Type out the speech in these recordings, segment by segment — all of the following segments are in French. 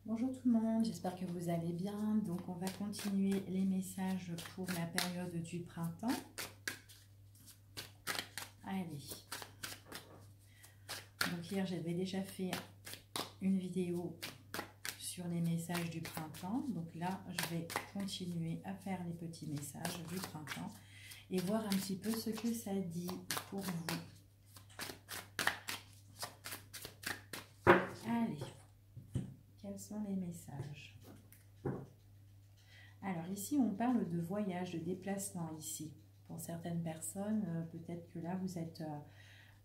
Bonjour tout le monde, j'espère que vous allez bien. Donc on va continuer les messages pour la période du printemps. Allez. Donc hier j'avais déjà fait une vidéo sur les messages du printemps. Donc là je vais continuer à faire les petits messages du printemps et voir un petit peu ce que ça dit pour vous. Allez. Quels sont les messages? Alors ici, on parle de voyage, de déplacement ici. Pour certaines personnes, peut-être que là,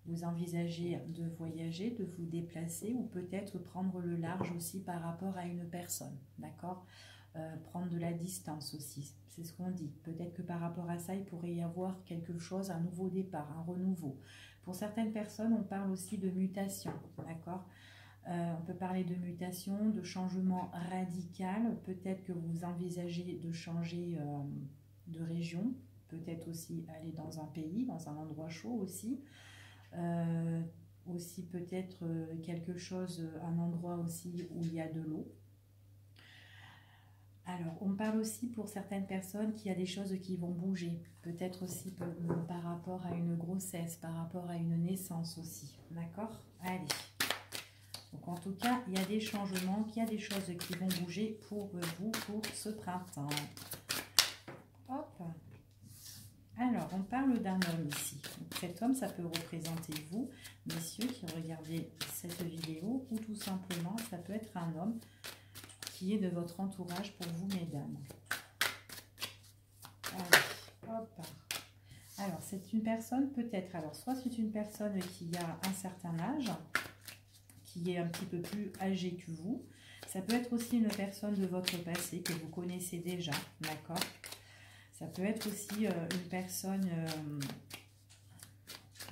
vous envisagez de voyager, de vous déplacer ou peut-être prendre le large aussi par rapport à une personne, d'accord? Prendre de la distance aussi, c'est ce qu'on dit. Peut-être que par rapport à ça, il pourrait y avoir quelque chose, un nouveau départ, un renouveau. Pour certaines personnes, on parle aussi de mutation, d'accord? On peut parler de mutation, de changement radical. Peut-être que vous envisagez de changer de région. Peut-être aussi aller dans un pays, dans un endroit chaud aussi. Aussi peut-être quelque chose, un endroit aussi où il y a de l'eau. Alors, on parle aussi pour certaines personnes qu'il y a des choses qui vont bouger. Peut-être aussi par rapport à une grossesse, par rapport à une naissance aussi. D'accord? Allez. Donc en tout cas, il y a des changements, il y a des choses qui vont bouger pour vous, pour ce printemps. Hop. Alors, on parle d'un homme ici. Donc, cet homme, ça peut représenter vous, messieurs, qui regardez cette vidéo, ou tout simplement, ça peut être un homme qui est de votre entourage pour vous, mesdames. Allez, hop. Alors, c'est une personne, peut-être, alors, soit c'est une personne qui a un certain âge, qui est un petit peu plus âgé que vous. Ça peut être aussi une personne de votre passé que vous connaissez déjà, d'accord? Ça peut être aussi une personne,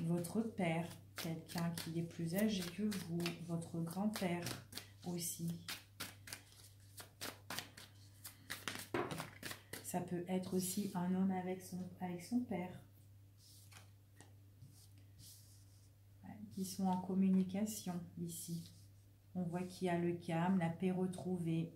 votre père, quelqu'un qui est plus âgé que vous, votre grand-père aussi. Ça peut être aussi un homme avec son père. Qui sont en communication ici. On voit qu'il y a le calme, la paix retrouvée.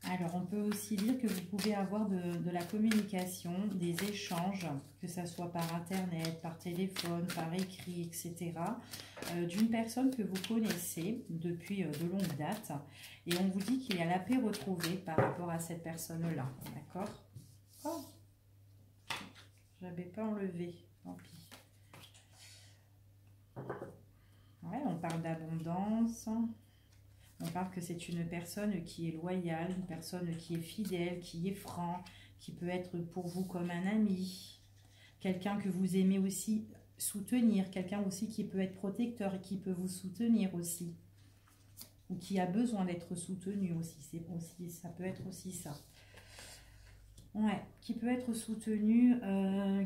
Alors, on peut aussi dire que vous pouvez avoir de la communication, des échanges, que ce soit par Internet, par téléphone, par écrit, etc., d'une personne que vous connaissez depuis de longues dates. Et on vous dit qu'il y a la paix retrouvée par rapport à cette personne-là. D'accord? Oh, j'avais pas enlevé, tant pis. Ouais, on parle d'abondance. On parle que c'est une personne qui est loyale, une personne qui est fidèle, qui est franc, qui peut être pour vous comme un ami. Quelqu'un que vous aimez aussi soutenir, quelqu'un aussi qui peut être protecteur et qui peut vous soutenir aussi. Ou qui a besoin d'être soutenu aussi, ça peut être aussi ça. Ouais, qui peut être soutenu,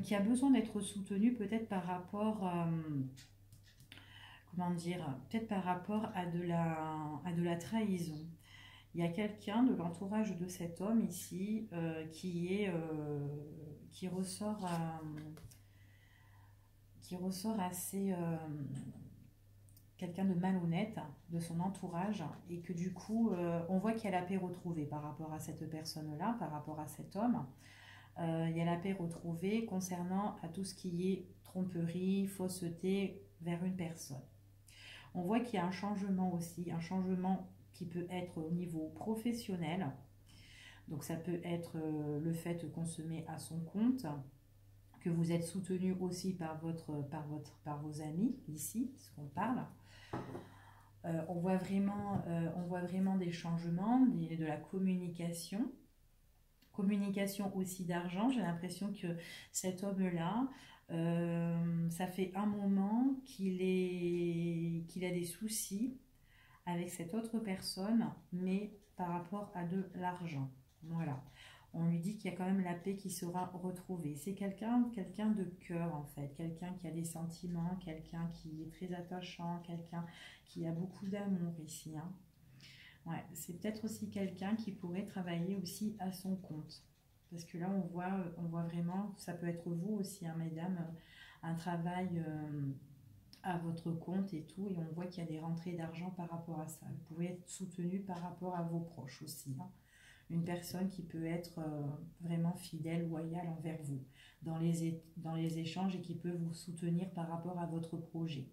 qui a besoin d'être soutenu peut-être par rapport, comment dire, peut-être par rapport à de la trahison. Il y a quelqu'un de l'entourage de cet homme ici qui ressort assez quelqu'un de malhonnête de son entourage et que du coup on voit qu'il y a la paix retrouvée par rapport à cette personne-là, par rapport à cet homme. Il y a la paix retrouvée concernant à tout ce qui est tromperie, fausseté vers une personne. On voit qu'il y a un changement aussi, un changement qui peut être au niveau professionnel. Donc ça peut être le fait qu'on se met à son compte, que vous êtes soutenu aussi par vos amis, ici, ce qu'on parle. On voit vraiment des changements, de la communication. Communication aussi d'argent. J'ai l'impression que cet homme-là, ça fait un moment qu'il a des soucis avec cette autre personne, mais par rapport à de l'argent. Voilà. On lui dit qu'il y a quand même la paix qui sera retrouvée. C'est quelqu'un de cœur en fait, quelqu'un qui a des sentiments, quelqu'un qui est très attachant, quelqu'un qui a beaucoup d'amour ici. Hein. Ouais, c'est peut-être aussi quelqu'un qui pourrait travailler aussi à son compte. Parce que là, on voit vraiment, ça peut être vous aussi, hein, mesdames, un travail à votre compte et tout, et on voit qu'il y a des rentrées d'argent par rapport à ça. Vous pouvez être soutenu par rapport à vos proches aussi, hein. Une personne qui peut être vraiment fidèle, loyale envers vous dans les échanges et qui peut vous soutenir par rapport à votre projet.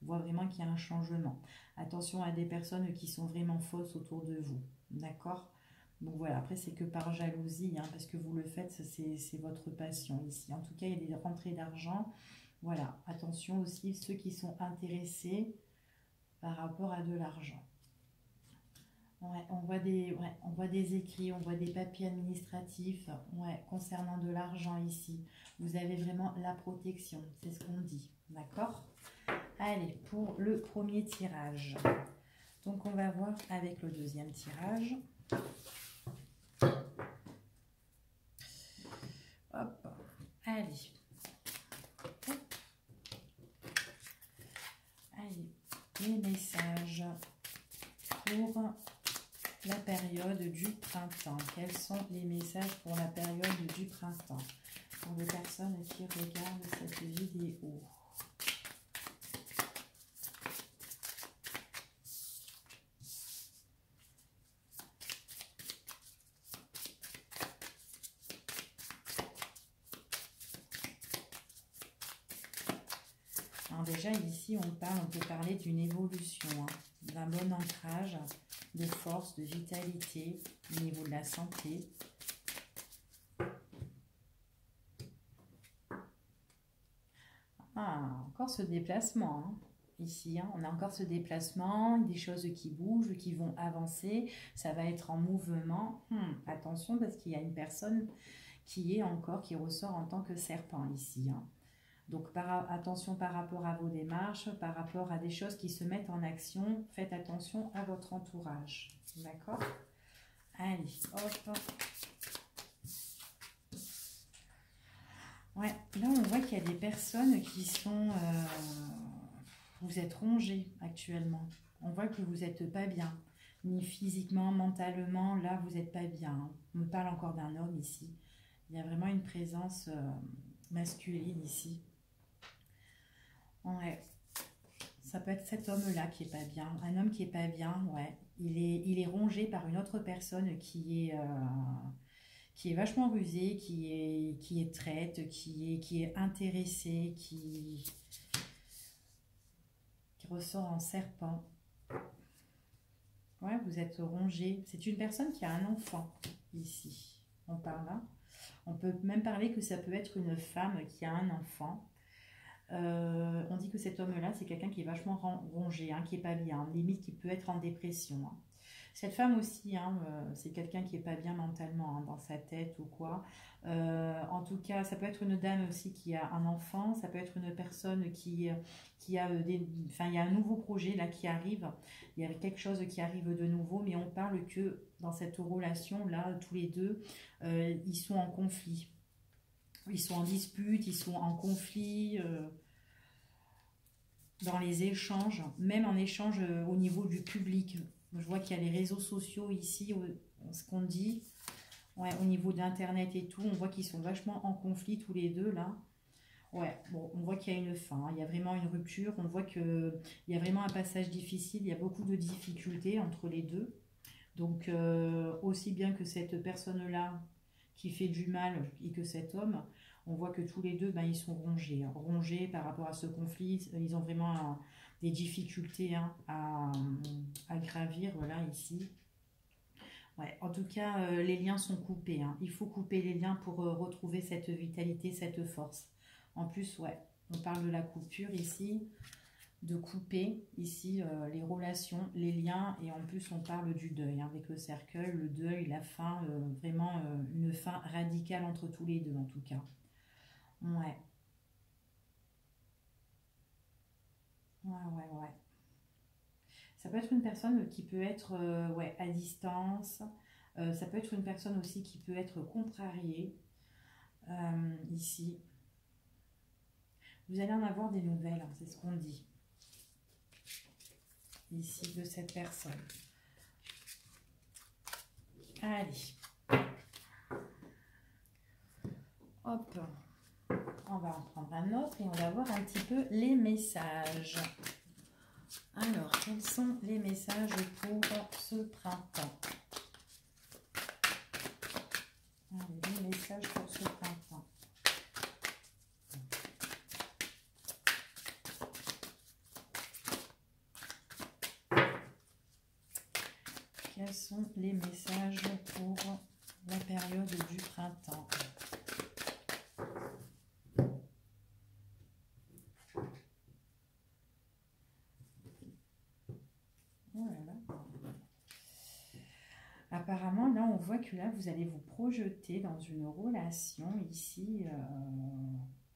On voit vraiment qu'il y a un changement. Attention à des personnes qui sont vraiment fausses autour de vous, d'accord? Donc voilà, après c'est que par jalousie, hein, parce que vous le faites, c'est votre passion ici. En tout cas, il y a des rentrées d'argent. Voilà, attention aussi ceux qui sont intéressés par rapport à de l'argent. Ouais, on voit des écrits, on voit des papiers administratifs, ouais, concernant de l'argent ici. Vous avez vraiment la protection, c'est ce qu'on dit, d'accord? Allez, pour le premier tirage. Donc on va voir avec le deuxième tirage. Hop, allez. Hop. Allez, les messages pour la période du printemps. Quels sont les messages pour la période du printemps pour les personnes qui regardent cette vidéo? Alors déjà ici on peut parler d'une évolution, hein, d'un bon ancrage, de force, de vitalité au niveau de la santé. Ah, encore ce déplacement, hein. Ici, hein, on a encore ce déplacement, des choses qui bougent, qui vont avancer, ça va être en mouvement. Attention parce qu'il y a une personne qui ressort en tant que serpent ici, hein. Donc attention par rapport à vos démarches, par rapport à des choses qui se mettent en action, faites attention à votre entourage, d'accord? Allez, hop. Ouais, là on voit qu'il y a des personnes qui sont... vous êtes rongés actuellement. On voit que vous n'êtes pas bien, ni physiquement, mentalement, là vous n'êtes pas bien, hein. On me parle encore d'un homme ici. Il y a vraiment une présence masculine ici. Ouais, ça peut être cet homme-là qui est pas bien, un homme qui est pas bien, ouais. Il est rongé par une autre personne qui est vachement rusée, qui est traite, qui est intéressée, qui ressort en serpent. Ouais, vous êtes rongé. C'est une personne qui a un enfant ici. On parle là. On peut même parler que ça peut être une femme qui a un enfant. On dit que cet homme-là, c'est quelqu'un qui est vachement rongé, hein, qui est pas bien, limite qui peut être en dépression, hein. Cette femme aussi, hein, c'est quelqu'un qui est pas bien mentalement, hein, dans sa tête ou quoi. En tout cas, ça peut être une dame aussi qui a un enfant, ça peut être une personne qui a enfin, il y a un nouveau projet là qui arrive, il y a quelque chose qui arrive de nouveau, mais on parle que dans cette relation-là, tous les deux, ils sont en conflit. Ils sont en dispute, ils sont en conflit dans les échanges, même en échange au niveau du public. Je vois qu'il y a les réseaux sociaux ici, ce qu'on dit, ouais, au niveau d'Internet et tout, on voit qu'ils sont vachement en conflit tous les deux là. Ouais, bon, on voit qu'il y a une fin, hein, il y a vraiment une rupture, on voit qu'il y a vraiment un passage difficile, il y a beaucoup de difficultés entre les deux. Donc, aussi bien que cette personne-là qui fait du mal et que cet homme, on voit que tous les deux, ben, ils sont rongés, hein, rongés par rapport à ce conflit. Ils ont vraiment des difficultés, hein, à gravir, voilà, ici. Ouais, en tout cas, les liens sont coupés, hein. Il faut couper les liens pour retrouver cette vitalité, cette force. En plus, ouais, on parle de la coupure ici, de couper ici les relations, les liens, et en plus on parle du deuil, hein, avec le cercueil, le deuil, la fin, vraiment une fin radicale entre tous les deux en tout cas. Ouais, ouais. Ça peut être une personne qui peut être ouais, à distance, ça peut être une personne aussi qui peut être contrariée ici. Vous allez en avoir des nouvelles, hein, c'est ce qu'on dit ici de cette personne. Allez. Hop. On va en prendre un autre et on va voir un petit peu les messages. Alors, quels sont les messages pour ce printemps? Allez, les messages pour ce printemps. Quels sont les messages pour la période du printemps? Voilà. Apparemment, là, on voit que là, vous allez vous projeter dans une relation ici.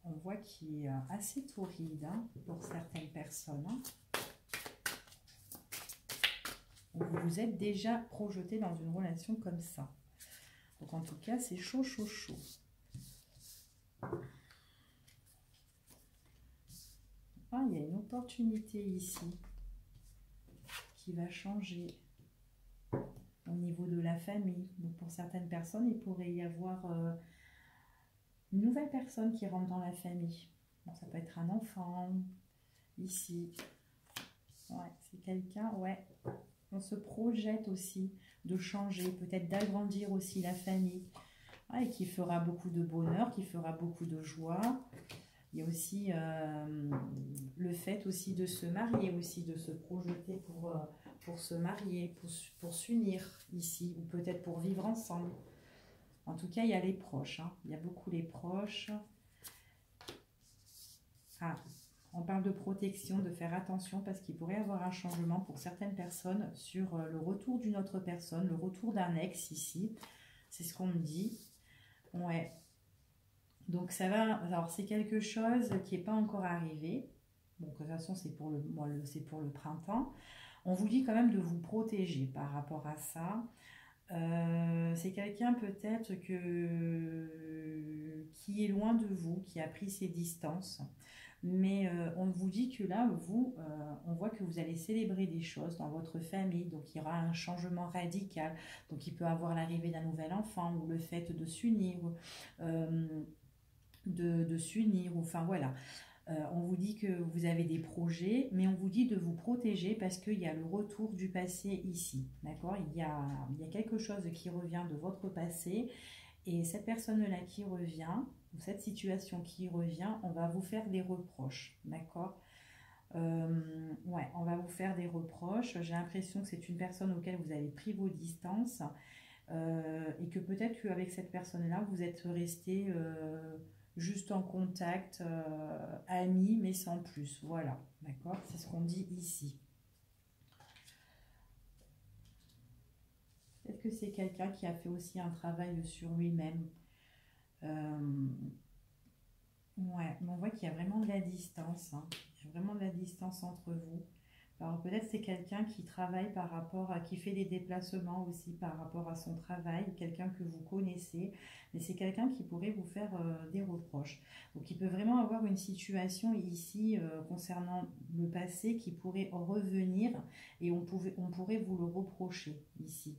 On voit qu'il est assez torride hein, pour certaines personnes. Hein. Vous vous êtes déjà projeté dans une relation comme ça. Donc, en tout cas, c'est chaud, chaud, chaud. Ah, il y a une opportunité ici qui va changer au niveau de la famille. Donc, pour certaines personnes, il pourrait y avoir une nouvelle personne qui rentre dans la famille. Bon, ça peut être un enfant, ici. Ouais, c'est quelqu'un, ouais. On se projette aussi de changer, peut-être d'agrandir aussi la famille. Ouais, et qui fera beaucoup de bonheur, qui fera beaucoup de joie. Il y a aussi le fait aussi de se marier, aussi de se projeter pour se marier, pour s'unir ici, ou peut-être pour vivre ensemble. En tout cas, il y a les proches, hein. Il y a beaucoup les proches. Ah, on parle de protection, de faire attention parce qu'il pourrait y avoir un changement pour certaines personnes sur le retour d'une autre personne, le retour d'un ex ici. C'est ce qu'on me dit. Ouais. Donc ça va, alors c'est quelque chose qui n'est pas encore arrivé. Bon, de toute façon, c'est pour c'est pour le printemps. On vous dit quand même de vous protéger par rapport à ça. C'est quelqu'un peut-être qui est loin de vous, qui a pris ses distances. Mais on vous dit que là, on voit que vous allez célébrer des choses dans votre famille. Donc, il y aura un changement radical. Donc, il peut avoir l'arrivée d'un nouvel enfant ou le fait de s'unir, de s'unir. Enfin, voilà. On vous dit que vous avez des projets, mais on vous dit de vous protéger parce qu'il y a le retour du passé ici. D'accord ? Il y a quelque chose qui revient de votre passé. Et cette personne-là qui revient, ou cette situation qui revient, on va vous faire des reproches, d'accord? Ouais, on va vous faire des reproches. J'ai l'impression que c'est une personne auquel vous avez pris vos distances et que peut-être qu'avec cette personne-là, vous êtes resté juste en contact, amis, mais sans plus. Voilà, d'accord? C'est ce qu'on dit ici. Peut-être que c'est quelqu'un qui a fait aussi un travail sur lui-même. Ouais, mais on voit qu'il y a vraiment de la distance, hein. Il y a vraiment de la distance entre vous. Alors peut-être c'est quelqu'un qui travaille par rapport à, qui fait des déplacements aussi par rapport à son travail, quelqu'un que vous connaissez, mais c'est quelqu'un qui pourrait vous faire des reproches. Donc il peut vraiment avoir une situation ici concernant le passé qui pourrait revenir et on pourrait vous le reprocher ici.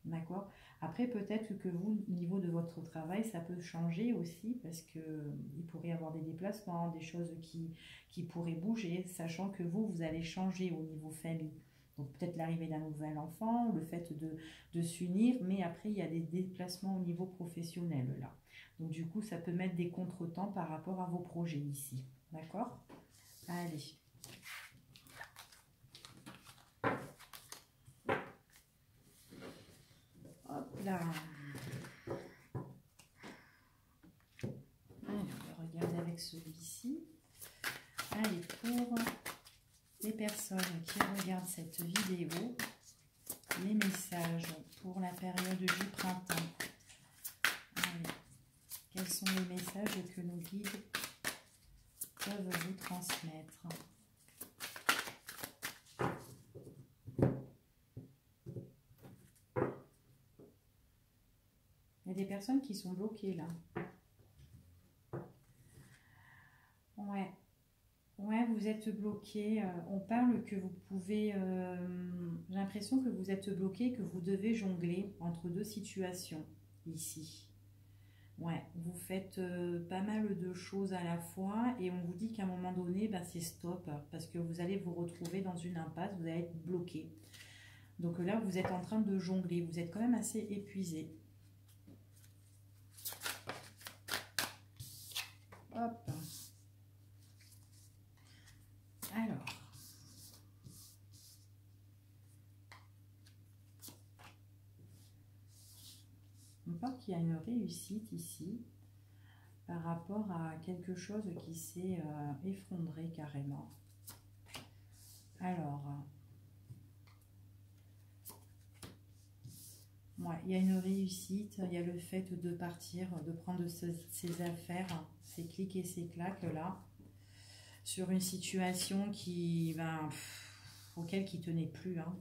D'accord. Après, peut-être que vous, au niveau de votre travail, ça peut changer aussi parce qu'il pourrait y avoir des déplacements, des choses qui pourraient bouger, sachant que vous allez changer au niveau famille. Donc peut-être l'arrivée d'un nouvel enfant, le fait de s'unir, mais après, il y a des déplacements au niveau professionnel là. Donc du coup, ça peut mettre des contretemps par rapport à vos projets ici. D'accord? Allez. Hop là. Allez, on va regarder avec celui-ci. Allez, pour les personnes qui regardent cette vidéo, les messages pour la période du printemps. Allez, quels sont les messages que nos guides peuvent vous transmettre? Il y a des personnes qui sont bloquées là. Ouais. Ouais, vous êtes bloqué. On parle que vous pouvez... j'ai l'impression que vous êtes bloqué, que vous devez jongler entre deux situations ici. Ouais, vous faites pas mal de choses à la fois et on vous dit qu'à un moment donné, bah, c'est stop parce que vous allez vous retrouver dans une impasse, vous allez être bloqué. Donc là, vous êtes en train de jongler, vous êtes quand même assez épuisé. Hop. Alors. On voit qu'il y a une réussite ici par rapport à quelque chose qui s'est effondré carrément. Alors, ouais, il y a une réussite, il y a le fait de partir, de prendre ses affaires, ses clics et ses claques là, sur une situation qui, auquel qui tenait plus. Hein.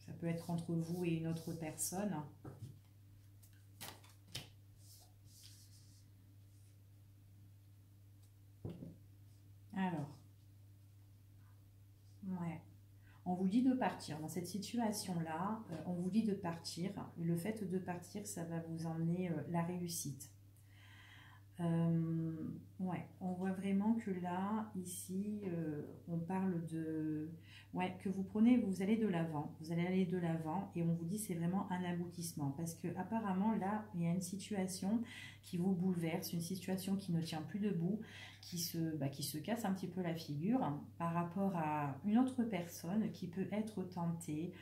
Ça peut être entre vous et une autre personne. Alors, ouais. On vous dit de partir. Dans cette situation-là, on vous dit de partir. Le fait de partir, ça va vous emmener la réussite. Ouais, on voit vraiment que là, ici, on parle de... Ouais, que vous prenez, vous allez de l'avant. Vous allez aller de l'avant et on vous dit c'est vraiment un aboutissement. Parce que apparemment, là, il y a une situation qui vous bouleverse, une situation qui ne tient plus debout, qui se casse un petit peu la figure par rapport à une autre personne qui peut être tentée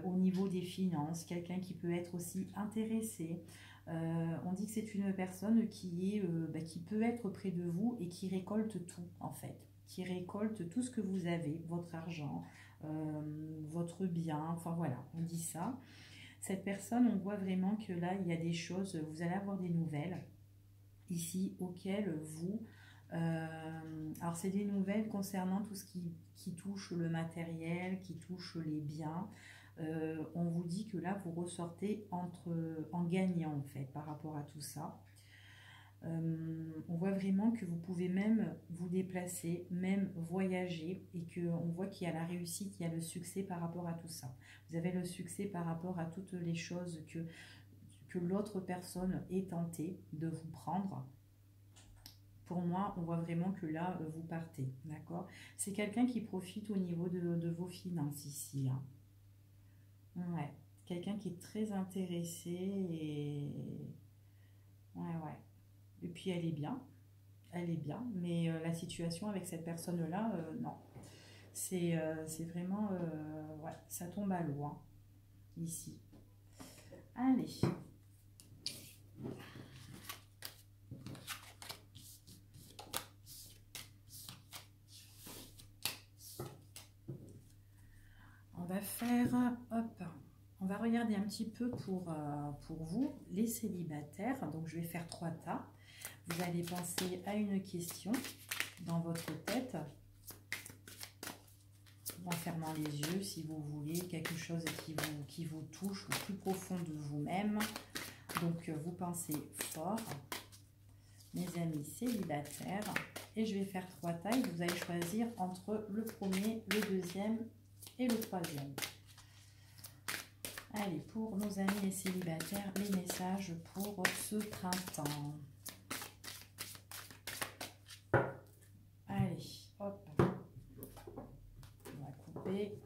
au niveau des finances, quelqu'un qui peut être aussi intéressé. On dit que c'est une personne qui peut être près de vous et qui récolte tout en fait, qui récolte tout ce que vous avez, votre argent, votre bien, enfin voilà, on dit ça. Cette personne, on voit vraiment que là, il y a des choses, vous allez avoir des nouvelles ici auxquelles vous... alors c'est des nouvelles concernant tout ce qui touche le matériel, qui touche les biens. On vous dit que là, vous ressortez en gagnant, en fait, par rapport à tout ça. On voit vraiment que vous pouvez même vous déplacer, même voyager, et qu'on voit qu'il y a la réussite, il y a le succès par rapport à tout ça. Vous avez le succès par rapport à toutes les choses que l'autre personne est tentée de vous prendre. Pour moi, on voit vraiment que là, vous partez, d'accord? C'est quelqu'un qui profite au niveau de vos finances ici, hein. Ouais, quelqu'un qui est très intéressé et... Ouais, ouais. Et puis elle est bien, mais la situation avec cette personne-là, non. C'est vraiment... ouais, ça tombe à l'eau, hein, ici. Allez. On va faire... Hop. On va regarder un petit peu pour vous, les célibataires. Donc, je vais faire 3 tas. Vous allez penser à une question dans votre tête, en fermant les yeux si vous voulez, quelque chose qui vous touche au plus profond de vous-même. Donc, vous pensez fort, mes amis célibataires. Et je vais faire 3 tailles. Vous allez choisir entre le premier, le deuxième et le troisième. Allez, pour nos amis les célibataires, les messages pour ce printemps. Allez, hop. On va couper.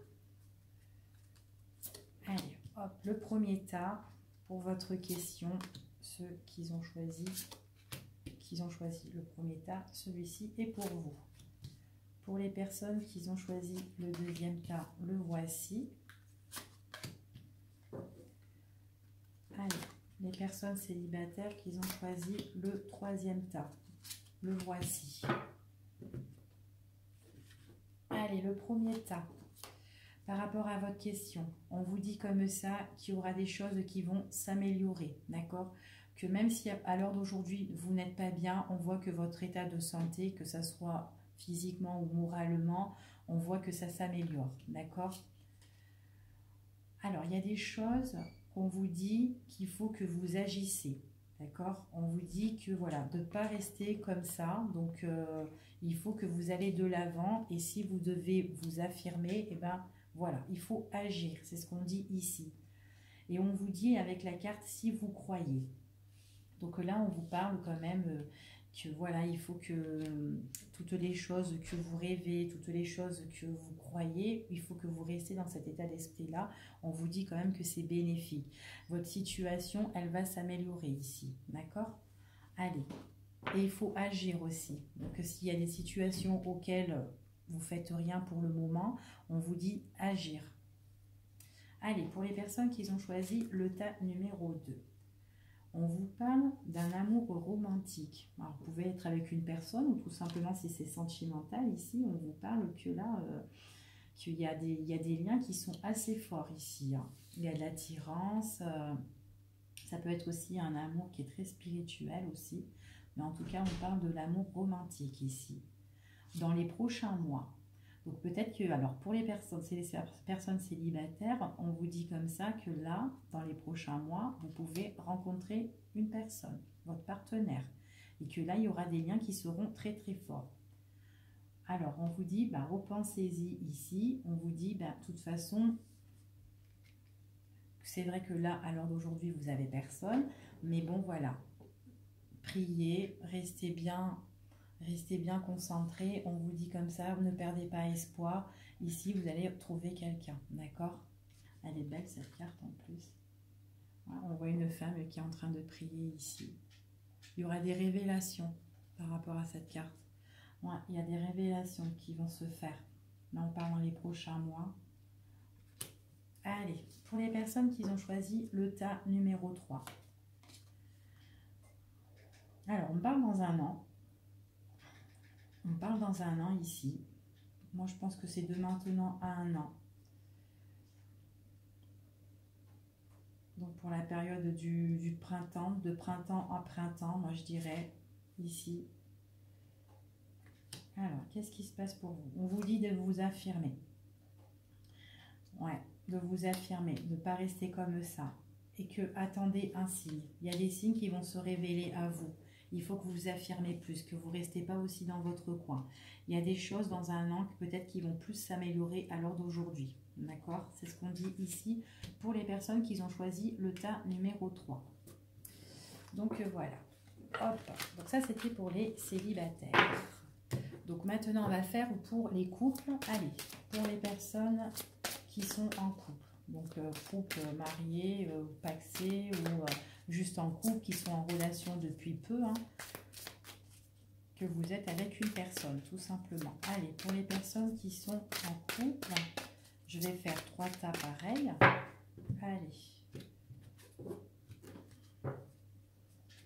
Allez, hop. Le premier tas pour votre question. Ceux qui ont choisi le premier tas, celui-ci est pour vous. Pour les personnes qui ont choisi le deuxième tas, le voici. Allez, les personnes célibataires qui ont choisi le troisième tas, le voici. Allez, le premier tas. Par rapport à votre question, on vous dit comme ça qu'il y aura des choses qui vont s'améliorer, d'accord? Que même si à l'heure d'aujourd'hui, vous n'êtes pas bien, on voit que votre état de santé, que ça soit physiquement ou moralement, on voit que ça s'améliore, d'accord? Alors, il y a des choses qu'on vous dit qu'il faut que vous agissez, d'accord? On vous dit que, voilà, de ne pas rester comme ça, donc il faut que vous allez de l'avant, et si vous devez vous affirmer, eh ben, voilà, il faut agir, c'est ce qu'on dit ici. Et on vous dit avec la carte si vous croyez. Donc là, on vous parle quand même que voilà, il faut que toutes les choses que vous rêvez, toutes les choses que vous croyez, il faut que vous restez dans cet état d'esprit-là. On vous dit quand même que c'est bénéfique. Votre situation, elle va s'améliorer ici, d'accord? Allez. Et il faut agir aussi. Donc s'il y a des situations auxquelles vous ne faites rien pour le moment, on vous dit agir. Allez, pour les personnes qui ont choisi le tas numéro 2. On vous parle d'un amour romantique. Alors, vous pouvez être avec une personne ou tout simplement si c'est sentimental. Ici, on vous parle que là, qu'il y a des liens qui sont assez forts ici. Hein. Il y a de l'attirance. Ça peut être aussi un amour qui est très spirituel aussi. Mais en tout cas, on parle de l'amour romantique ici. Dans les prochains mois. Donc peut-être que, alors pour les personnes célibataires, on vous dit comme ça que là, dans les prochains mois, vous pouvez rencontrer une personne, votre partenaire. Et que là, il y aura des liens qui seront très très forts. Alors on vous dit, bah, repensez-y ici. On vous dit, bah, de toute façon, c'est vrai que là, à l'heure d'aujourd'hui, vous n'avez personne. Mais bon, voilà. Priez, restez bien concentré. On vous dit comme ça, ne perdez pas espoir. Ici, vous allez trouver quelqu'un, d'accord? Elle est belle cette carte en plus. Voilà, on voit une femme qui est en train de prier ici. Il y aura des révélations par rapport à cette carte. Ouais, il y a des révélations qui vont se faire. Là, on parle dans les prochains mois. Allez, pour les personnes qui ont choisi le tas numéro 3. Alors, on parle dans un an. On parle dans un an ici. Moi, je pense que c'est de maintenant à un an. Donc, pour la période du printemps, de printemps à printemps, moi, je dirais ici. Alors, qu'est-ce qui se passe pour vous? On vous dit de vous affirmer. Ouais, de vous affirmer, de ne pas rester comme ça. Et que, attendez un signe. Il y a des signes qui vont se révéler à vous. Il faut que vous vous affirmez plus, que vous ne restez pas aussi dans votre coin. Il y a des choses dans un an peut-être qui vont plus s'améliorer à l'heure d'aujourd'hui. D'accord? C'est ce qu'on dit ici pour les personnes qui ont choisi le tas numéro 3. Donc voilà. Hop. Donc ça, c'était pour les célibataires. Donc maintenant, on va faire pour les couples. Allez, pour les personnes qui sont en couple. Donc couple marié, pacsé ou juste en couple, qui sont en relation depuis peu, hein, que vous êtes avec une personne, tout simplement. Allez, pour les personnes qui sont en couple, je vais faire 3 tas pareils. Allez.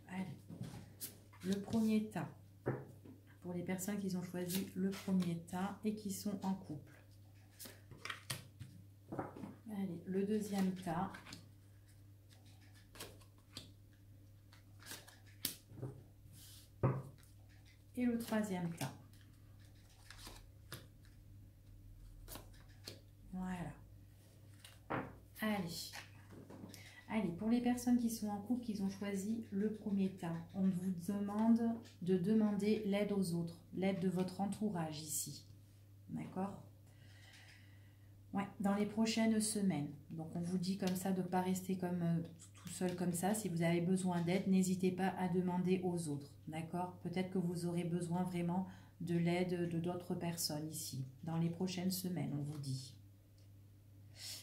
Allez. Le premier tas. Pour les personnes qui ont choisi le premier tas et qui sont en couple. Allez, le deuxième tas. Et le troisième tas. Voilà. Allez. Allez, pour les personnes qui sont en couple, qui ont choisi le premier tas, on vous demande de demander l'aide aux autres, l'aide de votre entourage ici. D'accord? Ouais, dans les prochaines semaines. Donc, on vous dit comme ça de ne pas rester comme tout seul comme ça. Si vous avez besoin d'aide, n'hésitez pas à demander aux autres. D'accord? Peut-être que vous aurez besoin vraiment de l'aide de d'autres personnes ici. Dans les prochaines semaines, on vous dit.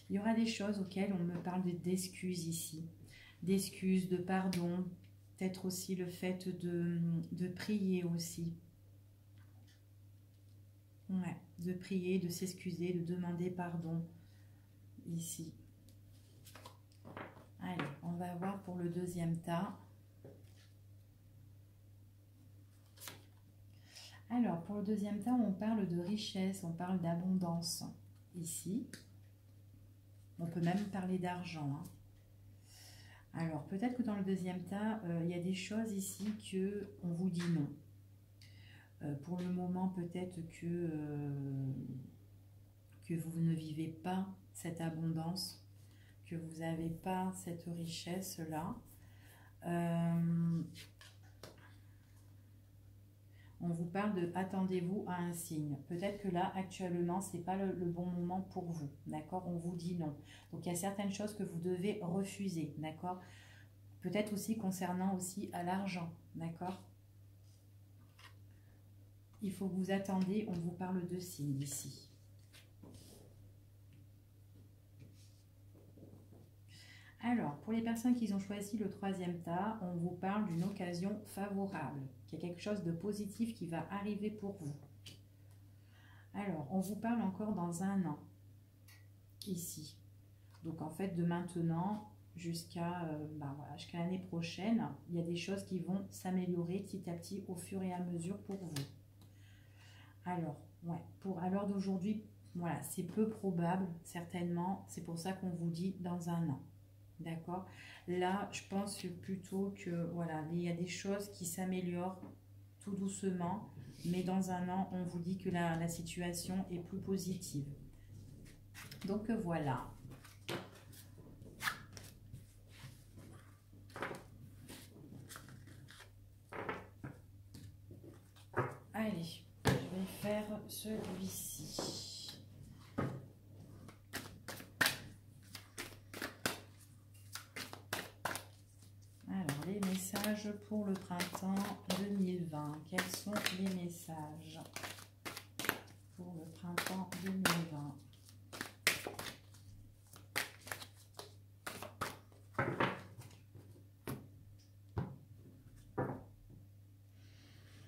Il y aura des choses auxquelles on me parle d'excuses ici. D'excuses, de pardon. Peut-être aussi le fait de prier aussi. Ouais, de prier, de s'excuser, de demander pardon ici. Allez, on va voir pour le deuxième tas. Alors, pour le deuxième tas, on parle de richesse, on parle d'abondance ici. On peut même parler d'argent. Hein. Alors, peut-être que dans le deuxième tas, il y a des choses ici que on vous dit non. Pour le moment, peut-être que vous ne vivez pas cette abondance, que vous n'avez pas cette richesse-là. On On vous parle de attendez-vous à un signe. Peut-être que là, actuellement, ce n'est pas le bon moment pour vous. D'accord? On vous dit non. Donc, il y a certaines choses que vous devez refuser. D'accord? Peut-être aussi concernant aussi à l'argent. D'accord? Il faut que vous attendez. On vous parle de signes ici. Alors, pour les personnes qui ont choisi le troisième tas, on vous parle d'une occasion favorable, qu'il y a quelque chose de positif qui va arriver pour vous. Alors, on vous parle encore dans un an, ici. Donc, en fait, de maintenant jusqu'à jusqu'à l'année prochaine, il y a des choses qui vont s'améliorer petit à petit au fur et à mesure pour vous. Alors, ouais, à l'heure d'aujourd'hui, voilà, c'est peu probable, certainement. C'est pour ça qu'on vous dit dans un an. D'accord? Là, je pense plutôt que, voilà, il y a des choses qui s'améliorent tout doucement, mais dans un an, on vous dit que la situation est plus positive. Donc, voilà. Allez, je vais faire celui-ci. Les messages pour le printemps 2020. Quels sont les messages pour le printemps 2020?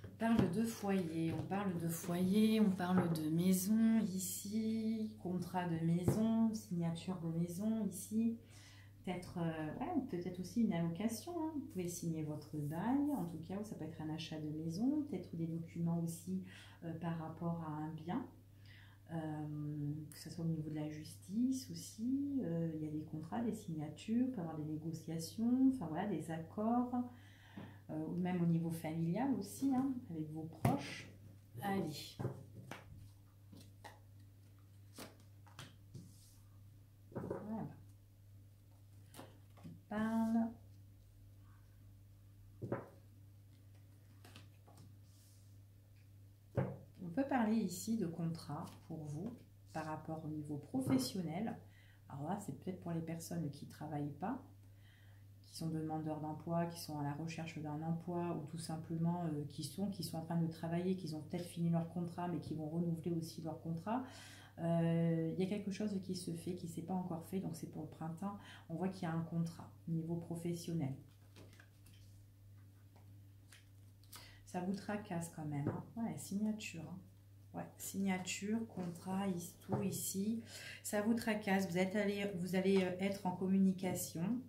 On parle de foyer, on parle de maison ici, contrat de maison, signature de maison ici. Peut-être aussi une allocation, hein. Vous pouvez signer votre bail, en tout cas, ça peut être un achat de maison, peut-être des documents aussi par rapport à un bien, que ce soit au niveau de la justice aussi, il y a des contrats, des signatures, il peut y avoir des négociations, enfin voilà, des accords, ou même au niveau familial aussi, hein, avec vos proches. Allez. Voilà. Parle. On peut parler ici de contrat pour vous par rapport au niveau professionnel. Alors là, c'est peut-être pour les personnes qui ne travaillent pas, qui sont demandeurs d'emploi, qui sont à la recherche d'un emploi ou tout simplement qui sont en train de travailler, qui ont peut-être fini leur contrat mais qui vont renouveler aussi leur contrat. Il y a quelque chose qui se fait, qui ne s'est pas encore fait, donc c'est pour le printemps. On voit qu'il y a un contrat au niveau professionnel. Ça vous tracasse quand même. Hein. Ouais, signature. Hein. Ouais, signature, contrat, tout ici. Ça vous tracasse. Vous allez être en communication.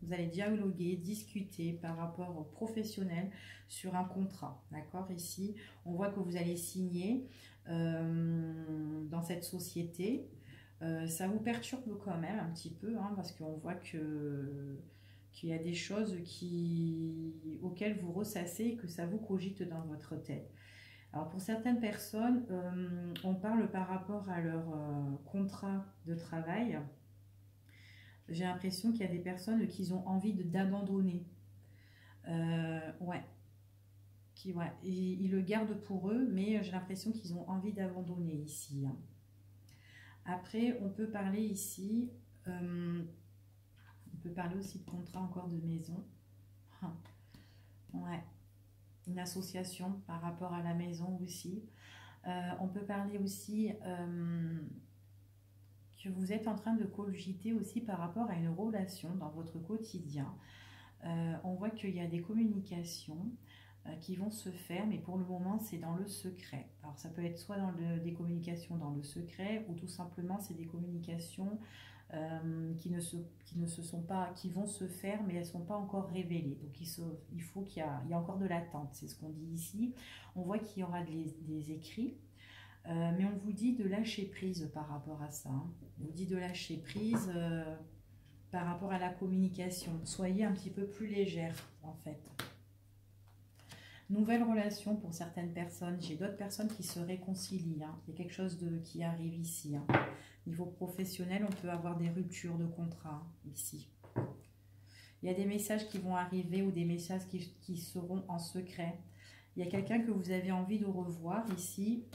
Vous allez dialoguer, discuter par rapport au professionnel sur un contrat. D'accord? Ici, on voit que vous allez signer dans cette société. Ça vous perturbe quand même un petit peu, hein, parce qu'on voit qu'il y a des choses auxquelles vous ressassez et que ça vous cogite dans votre tête. Alors pour certaines personnes, on parle par rapport à leur contrat de travail. J'ai l'impression qu'il y a des personnes qui ont envie d'abandonner. Ouais. Ils le gardent pour eux, mais j'ai l'impression qu'ils ont envie d'abandonner ici. Hein. Après, on peut parler ici, on peut parler aussi de contrat encore de maison. Ouais. Une association par rapport à la maison aussi. On peut parler aussi que vous êtes en train de cogiter aussi par rapport à une relation dans votre quotidien. On voit qu'il y a des communications qui vont se faire, mais pour le moment c'est dans le secret. Alors ça peut être soit des communications dans le secret, ou tout simplement c'est des communications qui vont se faire, mais elles ne sont pas encore révélées. Donc il faut qu'il y a encore de l'attente, c'est ce qu'on dit ici. On voit qu'il y aura des écrits, mais on vous dit de lâcher prise par rapport à ça. Hein. On vous dit de lâcher prise par rapport à la communication. Soyez un petit peu plus légère en fait. Nouvelle relation pour certaines personnes. J'ai d'autres personnes qui se réconcilient. Hein. Il y a quelque chose qui arrive ici. Hein. Niveau professionnel, on peut avoir des ruptures de contrat ici. Il y a des messages qui vont arriver ou des messages qui seront en secret. Il y a quelqu'un que vous avez envie de revoir ici.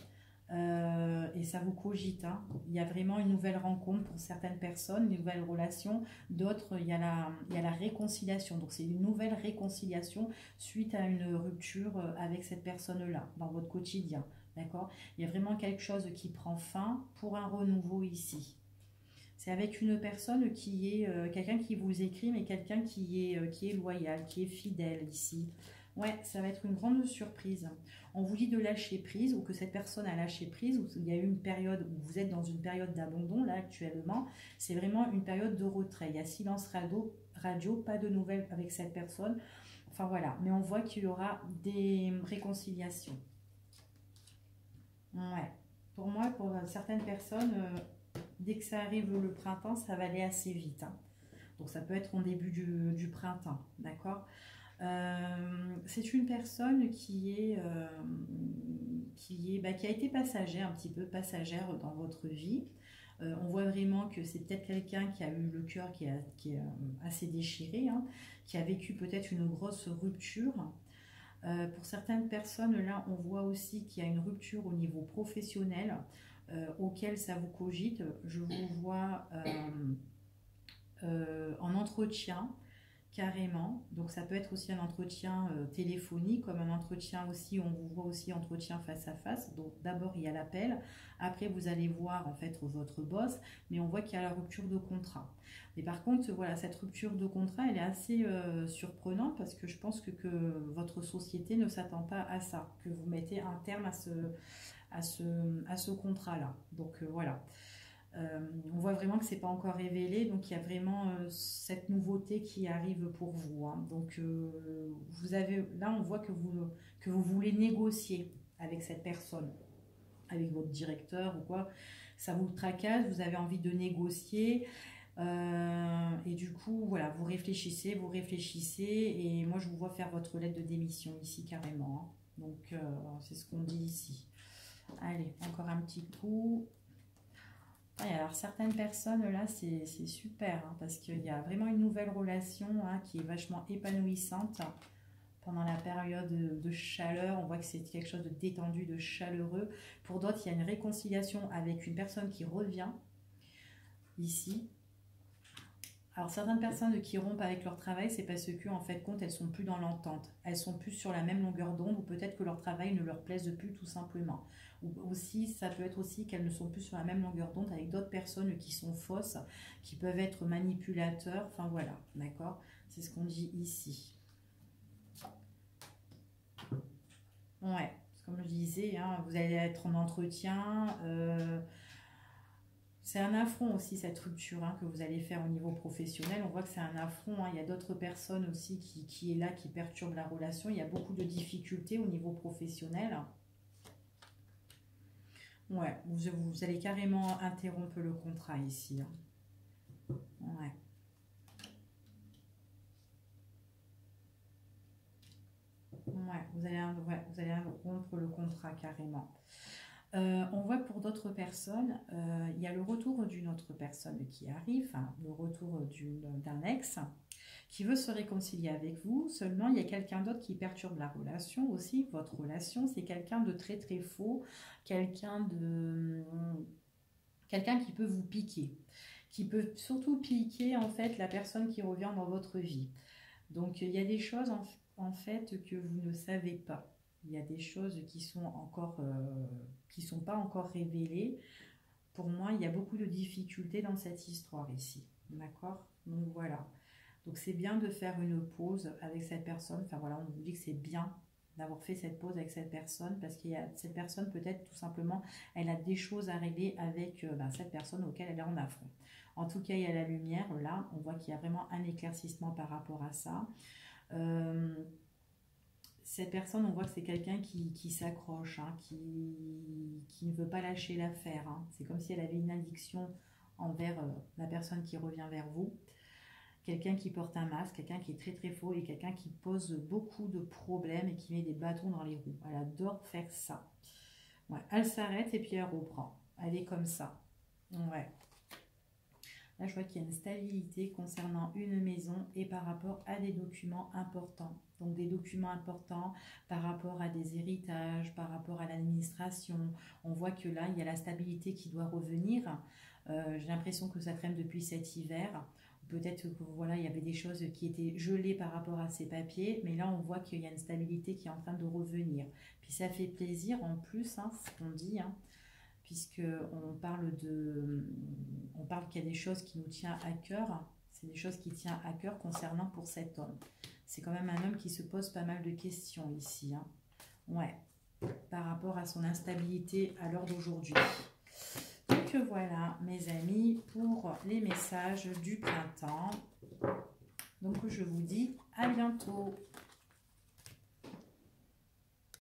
Et ça vous cogite, hein. Il y a vraiment une nouvelle rencontre pour certaines personnes, une nouvelle relation. D'autres, il y a la réconciliation. Donc, c'est une nouvelle réconciliation suite à une rupture avec cette personne-là dans votre quotidien. D'accord? Il y a vraiment quelque chose qui prend fin pour un renouveau ici. C'est avec une personne qui est, quelqu'un qui vous écrit, mais quelqu'un qui est loyal, qui est fidèle ici. Ouais, ça va être une grande surprise. On vous dit de lâcher prise, ou que cette personne a lâché prise, ou il y a eu une période où vous êtes dans une période d'abandon, là, actuellement. C'est vraiment une période de retrait. Il y a silence radio, pas de nouvelles avec cette personne. Enfin, voilà. Mais on voit qu'il y aura des réconciliations. Ouais. Pour moi, pour certaines personnes, dès que ça arrive le printemps, ça va aller assez vite, hein. Donc, ça peut être au début du printemps, d'accord? C'est une personne qui a été passagère, un petit peu passagère dans votre vie. On voit vraiment que c'est peut-être quelqu'un qui a eu le cœur qui est assez déchiré, hein, qui a vécu peut-être une grosse rupture. Pour certaines personnes, là, on voit aussi qu'il y a une rupture au niveau professionnel auquel ça vous cogite. Je vous vois en entretien. Carrément. Donc ça peut être aussi un entretien téléphonique, comme un entretien aussi, on vous voit aussi entretien face à face. Donc d'abord il y a l'appel, après vous allez voir en fait votre boss, mais on voit qu'il y a la rupture de contrat. Mais par contre, voilà, cette rupture de contrat, elle est assez surprenante parce que je pense que votre société ne s'attend pas à ça, que vous mettez un terme à ce contrat-là. Donc voilà. On voit vraiment que c'est pas encore révélé, donc il y a vraiment cette nouveauté qui arrive pour vous, hein. Donc vous avez, là on voit que vous voulez négocier avec cette personne, avec votre directeur ou quoi, ça vous tracasse, vous avez envie de négocier, et du coup voilà, vous réfléchissez, et moi je vous vois faire votre lettre de démission ici carrément, hein. Donc c'est ce qu'on dit ici. Allez, encore un petit coup. Ouais, alors certaines personnes là c'est super, hein, parce qu'il y a vraiment une nouvelle relation, hein, qui est vachement épanouissante pendant la période de chaleur. On voit que c'est quelque chose de détendu, de chaleureux. Pour d'autres, il y a une réconciliation avec une personne qui revient ici. Alors certaines personnes qui rompent avec leur travail, c'est parce que en fait compte elles sont plus dans l'entente, elles sont plus sur la même longueur d'onde, ou peut-être que leur travail ne leur plaise plus tout simplement. Ou aussi ça peut être aussi qu'elles ne sont plus sur la même longueur d'onde avec d'autres personnes qui sont fausses, qui peuvent être manipulateurs. Enfin voilà, d'accord. C'est ce qu'on dit ici. Ouais, comme je disais, hein, vous allez être en entretien. C'est un affront aussi cette rupture, hein, que vous allez faire au niveau professionnel. On voit que c'est un affront, hein. Il y a d'autres personnes aussi qui est là, qui perturbent la relation. Il y a beaucoup de difficultés au niveau professionnel. Ouais, vous allez carrément interrompre le contrat ici, hein. Ouais. Ouais, vous allez rompre le contrat carrément. On voit pour d'autres personnes, il y a le retour d'une autre personne qui arrive, enfin, le retour d'un ex qui veut se réconcilier avec vous. Seulement, il y a quelqu'un d'autre qui perturbe la relation aussi. Votre relation, c'est quelqu'un de très très faux, quelqu'un qui peut vous piquer, qui peut surtout piquer en fait la personne qui revient dans votre vie. Donc, il y a des choses en fait que vous ne savez pas. Il y a des choses qui sont encore, qui sont pas encore révélées. Pour moi, il y a beaucoup de difficultés dans cette histoire ici. D'accord? Donc voilà. Donc c'est bien de faire une pause avec cette personne. Enfin voilà, on vous dit que c'est bien d'avoir fait cette pause avec cette personne, parce qu'il y a cette personne, peut-être tout simplement, elle a des choses à régler avec cette personne auquel elle est en affront. En tout cas, il y a la lumière. Là, on voit qu'il y a vraiment un éclaircissement par rapport à ça. Cette personne, on voit que c'est quelqu'un qui s'accroche, hein, qui ne veut pas lâcher l'affaire, hein. C'est comme si elle avait une addiction envers la personne qui revient vers vous. Quelqu'un qui porte un masque, quelqu'un qui est très très faux, et quelqu'un qui pose beaucoup de problèmes et qui met des bâtons dans les roues. Elle adore faire ça. Ouais, elle s'arrête et puis elle reprend. Elle est comme ça. Ouais. Là, je vois qu'il y a une stabilité concernant une maison et par rapport à des documents importants. Donc, des documents importants par rapport à des héritages, par rapport à l'administration. On voit que là, il y a la stabilité qui doit revenir. J'ai l'impression que ça traîne depuis cet hiver. Peut-être que voilà, il y avait des choses qui étaient gelées par rapport à ces papiers, mais là, on voit qu'il y a une stabilité qui est en train de revenir. Puis ça fait plaisir en plus, hein, ce qu'on dit, hein, puisqu'on parle on parle qu'il y a des choses qui nous tiennent à cœur. C'est des choses qui tiennent à cœur concernant pour cet homme. C'est quand même un homme qui se pose pas mal de questions ici. Hein. Ouais, par rapport à son instabilité à l'heure d'aujourd'hui. Donc voilà, mes amis, pour les messages du printemps. Donc je vous dis à bientôt.